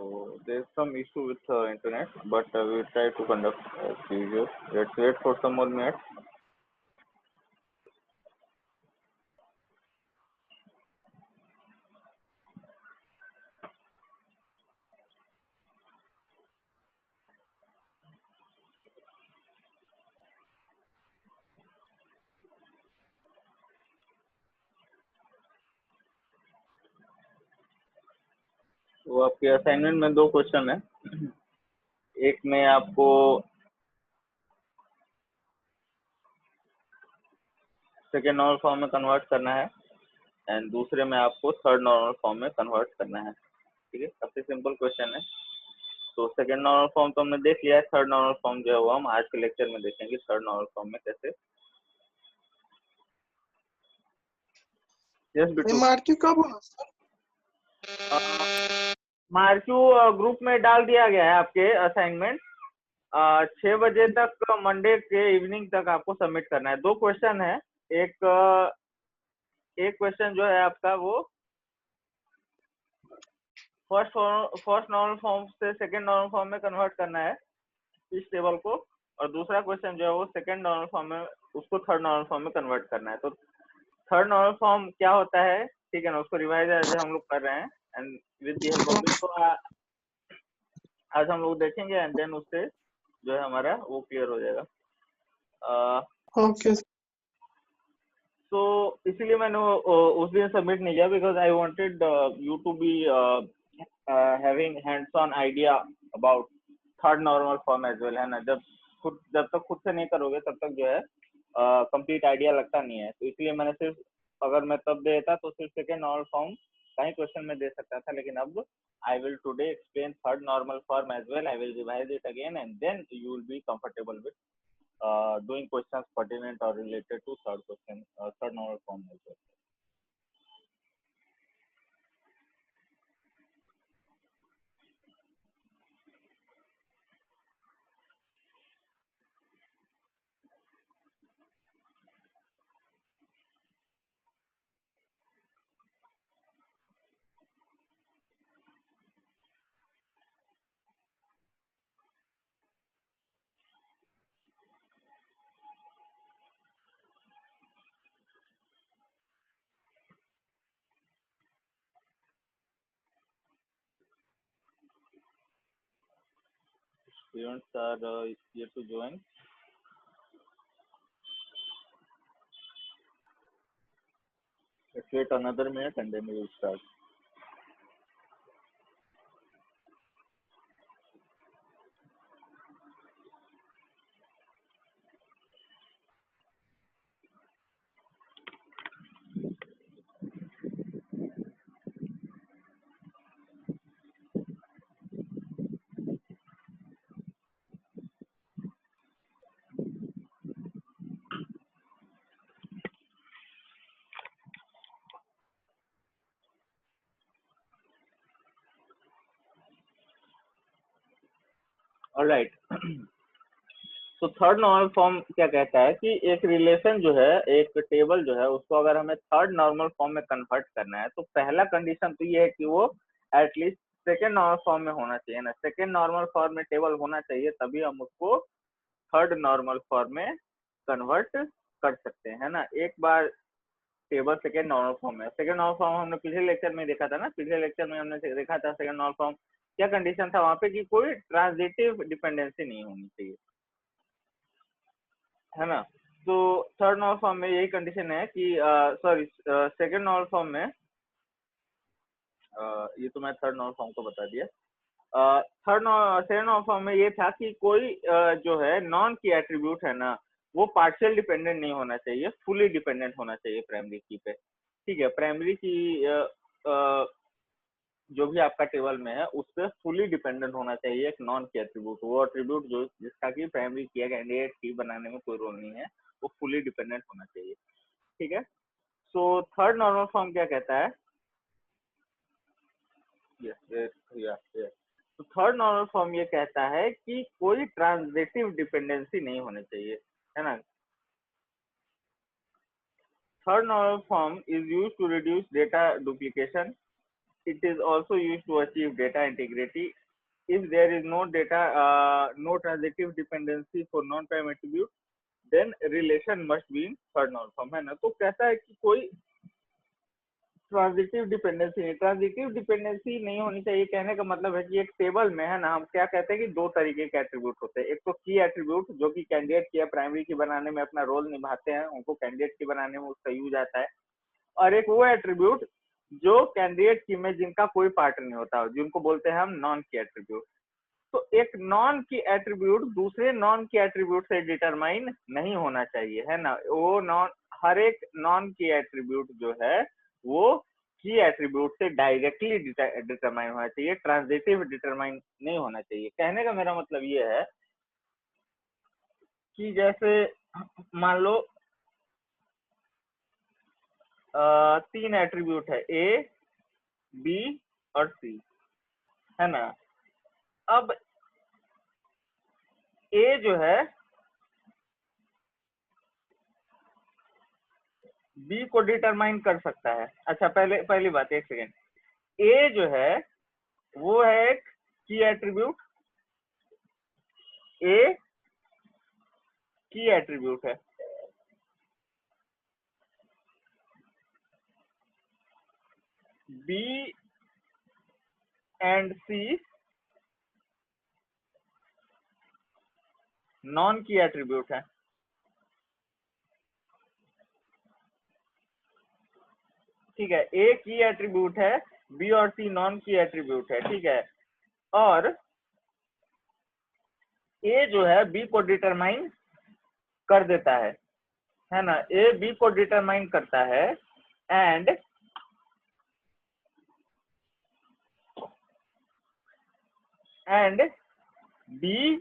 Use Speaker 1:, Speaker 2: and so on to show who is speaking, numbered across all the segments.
Speaker 1: So there's some issue with internet, but we will try to conduct as usual. Let's wait for some more minutes. तो आपके assignment में 2 question है। एक में आपको second normal form में convert करना है एंड दूसरे में आपको थर्ड नॉर्मल फॉर्म में कन्वर्ट करना है। ठीक है, सबसे सिंपल क्वेश्चन है। तो सेकेंड नॉर्मल फॉर्म तो हमने देख लिया है, थर्ड नॉर्मल फॉर्म जो है वो हम आज के लेक्चर में देखेंगे थर्ड नॉर्मल फॉर्म में कैसे। यस बिट्टू,
Speaker 2: मार्क्यू कब होना सर?
Speaker 1: मार्क्यू ग्रुप में डाल दिया गया है आपके असाइनमेंट। 6 बजे तक मंडे के इवनिंग तक आपको सबमिट करना है। 2 क्वेश्चन है। एक क्वेश्चन जो है आपका वो फर्स्ट नॉर्मल फॉर्म से सेकंड नॉर्मल फॉर्म में कन्वर्ट करना है इस टेबल को, और दूसरा क्वेश्चन जो है वो सेकंड नॉर्मल फॉर्म में उसको थर्ड नॉर्मल फॉर्म में कन्वर्ट करना है। तो थर्ड नॉर्मल फॉर्म क्या होता है, ठीक है ना, उसको रिवाइज आज हम लोग कर रहे हैं and with the help of this तो आज हम लोग देखेंगे एंड देन उससे जो है हमारा वो क्लियर हो जाएगा।
Speaker 2: ओके
Speaker 1: तो इसीलिए मैंने उस दिन सबमिट नहीं किया because I wanted you to be having hands on idea about third normal form as well, है ना। जब तक खुद से नहीं करोगे तब तक जो है कंप्लीट आइडिया लगता नहीं है। तो इसलिए मैंने सिर्फ, अगर मैं तब देता तो सिर्फ सेकेंड नॉर्मल फॉर्म का ही क्वेश्चन में दे सकता था, लेकिन अब I will today explain third normal form as well. I will revise it again and then you will be comfortable with doing questions pertinent or related to third normal form as well. Students are here to join. Let's wait another minute and then we will start. All right. तो third normal form क्या कहता है कि एक relation जो है, एक table जो है, उसको अगर हमें थर्ड नॉर्मल फॉर्म में कन्वर्ट करना है तो पहला कंडीशन तो ये है कि वो एटलीस्ट सेकेंड नॉर्मल फॉर्म में होना चाहिए ना। सेकेंड नॉर्मल फॉर्म में टेबल होना चाहिए, तभी हम उसको थर्ड नॉर्मल फॉर्म में कन्वर्ट कर सकते हैं, है ना। एक बार टेबल सेकेंड नॉर्मल फॉर्म है, सेकेंड नॉर्मल फॉर्म हमने पिछले लेक्चर में देखा था ना। पिछले लेक्चर में हमने देखा था सेकेंड नॉर्मल फॉर्म क्या कंडीशन था वहां पे कि कोई ट्रांजिटिव डिपेंडेंसी नहीं होनी चाहिए, है ना। तो थर्ड नॉर्मल फॉर्म में यही कंडीशन है कि सॉरी सेकेंड नॉर्मल फॉर्म में ये तो मैं थर्ड नॉर्मल फॉर्म को बता दिया। सेकेंड नॉर्मल फॉर्म में ये था कि कोई जो है नॉन की एट्रीब्यूट है ना, वो पार्शियल डिपेंडेंट नहीं होना चाहिए, फुली डिपेंडेंट होना चाहिए प्राइमरी की पे। ठीक है, प्राइमरी की जो भी आपका टेबल में है उस पर फुली डिपेंडेंट होना चाहिए एक नॉन की एट्रीब्यूट। वो एट्रीब्यूट जो जिसका कि प्राइमरी की या कैंडिडेट की बनाने में कोई रोल नहीं है, वो फुली डिपेंडेंट होना चाहिए। ठीक है, सो थर्ड नॉर्मल फॉर्म क्या कहता है, तो थर्ड नॉर्मल फॉर्म ये कहता है कि कोई ट्रांजिटिव डिपेंडेंसी नहीं होनी चाहिए, है ना। Third normal form is used to reduce data duplication it is also used to achieve data integrity. If there is no no transitive dependency for non-prime attribute, then relation must be in third normal form, है ना। तो कहता है कि कोई transitive dependency नहीं होनी चाहिए। कहने का मतलब है कि एक टेबल में, है ना, हम क्या कहते हैं कि दो तरीके के एट्रीब्यूट होते हैं। एक तो की एट्रीब्यूट जो कि कैंडिडेट की या प्राइमरी की बनाने में अपना रोल निभाते हैं, उनको कैंडिडेट की बनाने में उसका यूज आता है। और एक वो एट्रीब्यूट जो कैंडिडेट की में जिनका कोई पार्ट नहीं होता, जिनको बोलते हैं हम नॉन की एट्रीब्यूट। तो एक नॉन की एट्रीब्यूट दूसरे नॉन की एट्रीब्यूट से डिटरमाइन नहीं होना चाहिए, है ना। वो हर एक नॉन की एट्रीब्यूट जो है वो की एट्रीब्यूट से डायरेक्टली डिटरमाइन होना चाहिए, ट्रांजिटिव डिटरमाइन नहीं होना चाहिए। कहने का मेरा मतलब ये है कि जैसे मान लो 3 एट्रीब्यूट है, ए, बी और सी, है ना। अब ए जो है बी को डिटरमाइन कर सकता है। अच्छा, पहली बात, एक सेकेंड। ए जो है वो है एक की एट्रीब्यूट, ए की एट्रीब्यूट है। B and C non key attribute है। ठीक है, ए की एट्रीब्यूट है, बी और सी नॉन की एट्रीब्यूट है। ठीक है, और ए जो है बी को डिटरमाइन कर देता है ना। ए बी को डिटरमाइन करता है एंड बी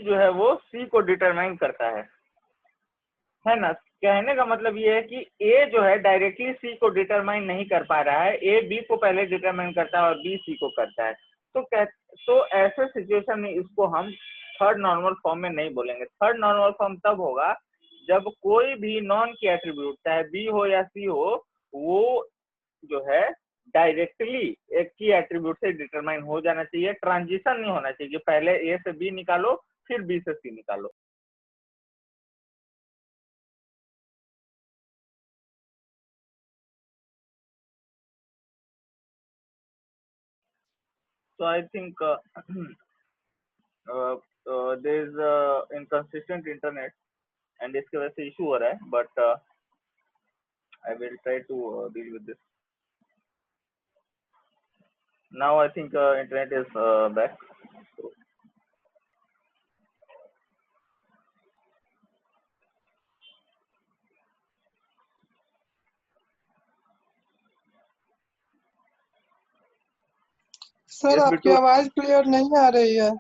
Speaker 1: जो है वो सी को डिटरमाइन करता है ना। कहने का मतलब ये है कि ए जो है डायरेक्टली सी को डिटरमाइन नहीं कर पा रहा है, ए बी को पहले डिटरमाइन करता है और बी सी को करता है। तो ऐसे सिचुएशन में इसको हम थर्ड नॉर्मल फॉर्म में नहीं बोलेंगे। थर्ड नॉर्मल फॉर्म तब होगा जब कोई भी नॉन की एट्रीब्यूट, चाहे बी हो या सी हो, वो जो है डायरेक्टली एक की एट्रीब्यूट से डिटरमाइन हो जाना चाहिए। ट्रांजिशन नहीं होना चाहिए, पहले ए से बी निकालो फिर बी से सी निकालो। So I think there is inconsistent internet and इसके वजह से इशू हो रहा है, but I will try to deal with this. Now I think internet is back. So,
Speaker 2: sir
Speaker 1: yes,
Speaker 2: आपकी
Speaker 1: बिट्टू।
Speaker 2: आवाज क्लियर नहीं आ रही है।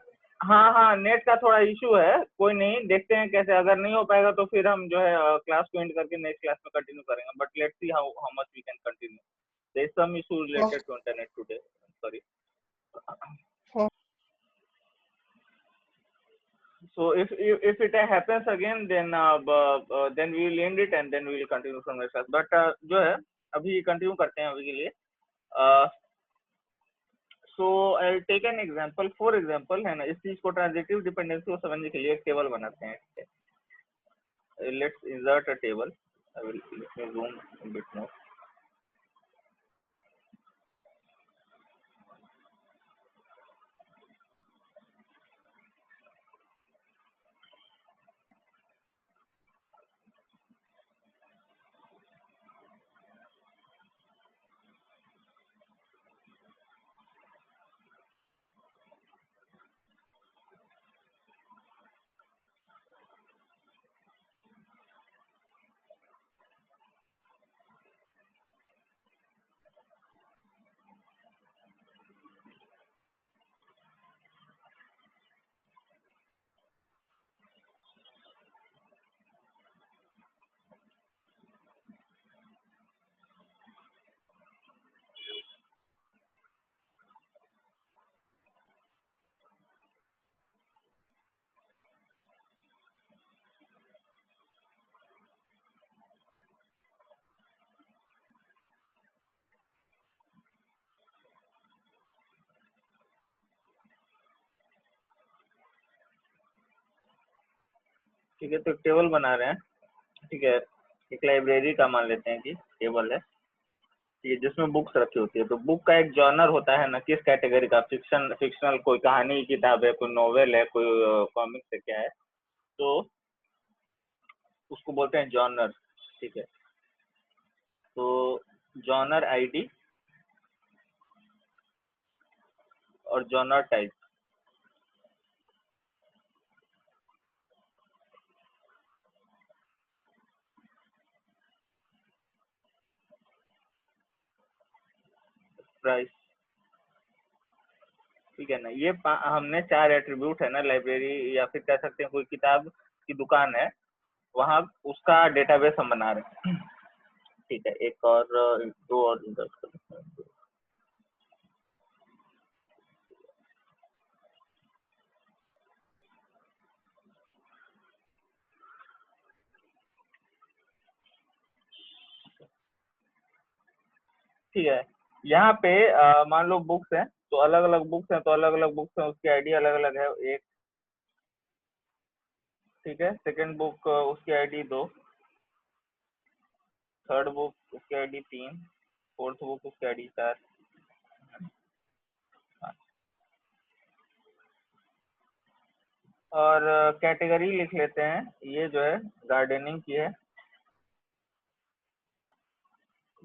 Speaker 1: हाँ, नेट का थोड़ा इशू है, कोई नहीं, देखते हैं कैसे। अगर नहीं हो पाएगा तो फिर हम जो है क्लास को एंड करके नेक्स्ट क्लास में कंटिन्यू करेंगे, but let's see how much we can continue. There is some issue related to internet today, sorry. So if it happens again, then we will end it and then we will continue from next class. But जो है अभी continue करते हैं अभी के लिए। So I'll take an example, for example, है ना। इस चीज को ट्रांजिटिव डिपेंडेंसी को समझने के लिए एक टेबल बनाते हैं। Let's insert a table. Let me zoom a bit more. ठीक है, तो टेबल बना रहे हैं। ठीक है, एक लाइब्रेरी का मान लेते हैं कि टेबल है, ठीक है, जिसमें बुक्स रखी होती है। तो बुक का एक जॉनर होता है ना, किस कैटेगरी का, फिक्शनल, कोई कहानी की किताब है, कोई नॉवेल है, कोई कॉमिक्स है, क्या है, तो उसको बोलते हैं जॉनर। ठीक है, तो जॉनर आईडी और जॉनर टाइप। प्राइस, ठीक है ना, ये हमने 4 एट्रीब्यूट है ना, लाइब्रेरी या फिर कह सकते हैं कोई किताब की दुकान है, वहाँ उसका डेटाबेस हम बना रहे हैं। ठीक है, एक और 2 और इंटरेस्ट। ठीक है, यहाँ पे मान लो बुक्स हैं, तो अलग अलग बुक्स हैं, तो अलग अलग बुक्स हैं, उसकी आईडी अलग अलग है, एक। ठीक है, सेकंड बुक उसकी आईडी 2, थर्ड बुक उसकी आईडी 3, फोर्थ बुक उसकी आईडी 4। और कैटेगरी लिख लेते हैं, ये जो है गार्डनिंग की है,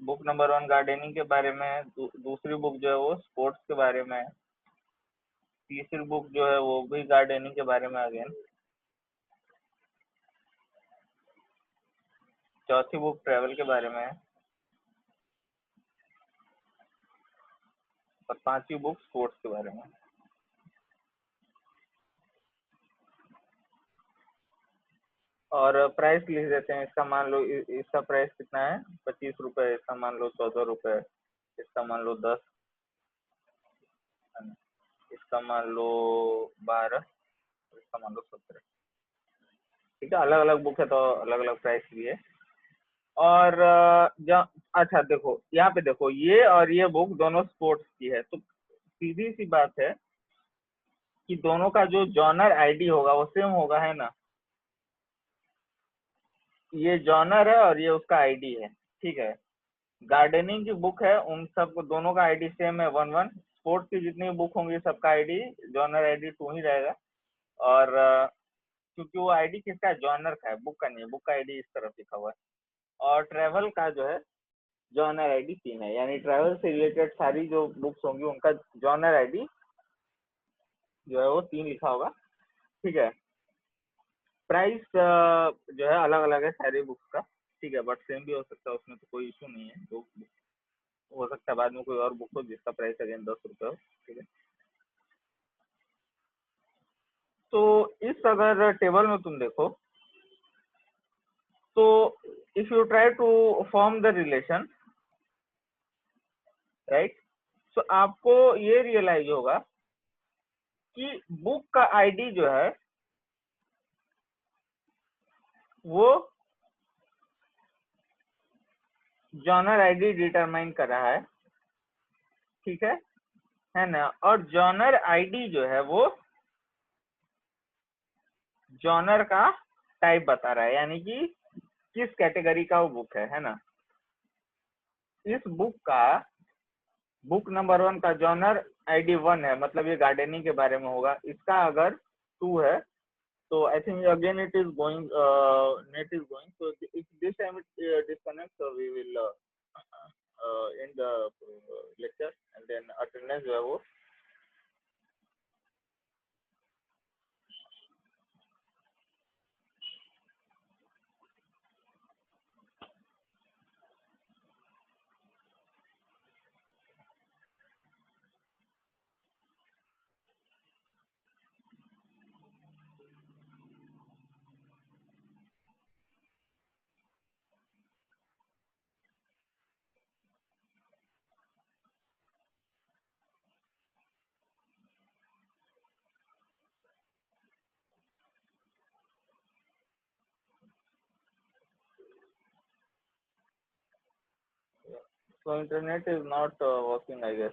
Speaker 1: बुक नंबर 1 गार्डनिंग के बारे में है, दूसरी बुक जो है वो स्पोर्ट्स के बारे में है, तीसरी बुक जो है वो भी गार्डनिंग के बारे में अगेन, चौथी बुक ट्रैवल के बारे में है, और पांचवी बुक स्पोर्ट्स के बारे में। और प्राइस लिख देते हैं, इसका मान लो इसका प्राइस कितना है, 25 रुपए, इसका मान लो 14 रुपए, इसका मान लो 10, इसका मान लो 12, इसका मान लो 17। ठीक है, अलग अलग बुक है तो अलग अलग प्राइस भी है। और अच्छा देखो, यहाँ पे देखो, ये और ये बुक दोनों स्पोर्ट्स की है, तो सीधी सी बात है कि दोनों का जो जॉनर आईडी होगा वो सेम होगा, है ना। ये जॉनर है और ये उसका आईडी है। ठीक है, गार्डनिंग की बुक है, उन सब दोनों का आईडी सेम है 11। स्पोर्ट्स की जितनी बुक होंगी सबका आईडी, जॉनर आईडी 2 ही रहेगा। और क्योंकि वो आईडी किसका है, जॉनर का है, बुक का नहीं है, बुक का आईडी इस तरफ लिखा हुआ है। और ट्रेवल का जो है जॉनर आईडी 3 है, यानी ट्रेवल से रिलेटेड सारी जो बुक्स होंगी उनका जॉनर आईडी जो है वो 3 लिखा होगा। ठीक है, प्राइस जो है अलग अलग है सारी बुक्स का। ठीक है, बट सेम भी हो सकता है, उसमें तो कोई इशू नहीं है, तो हो सकता है बाद में कोई और बुक हो जिसका प्राइस अगेन 10 रुपये हो। ठीक है, तो इस अगर टेबल में तुम देखो, तो if you try to form the relation, right, तो आपको ये रियलाइज होगा कि बुक का आईडी जो है वो जॉनर आईडी डिटरमाइन कर रहा है। ठीक है ना, और जॉनर आईडी जो है वो जॉनर का टाइप बता रहा है, यानी कि किस कैटेगरी का वो बुक है ना। इस बुक का बुक नंबर 1 का जॉनर आईडी 1 है, मतलब ये गार्डनिंग के बारे में होगा। इसका अगर 2 है तो I think again it is going, net is going, so if this time it disconnects, so we will end the lecture, and then attendance जो है वो so internet is not working, I guess.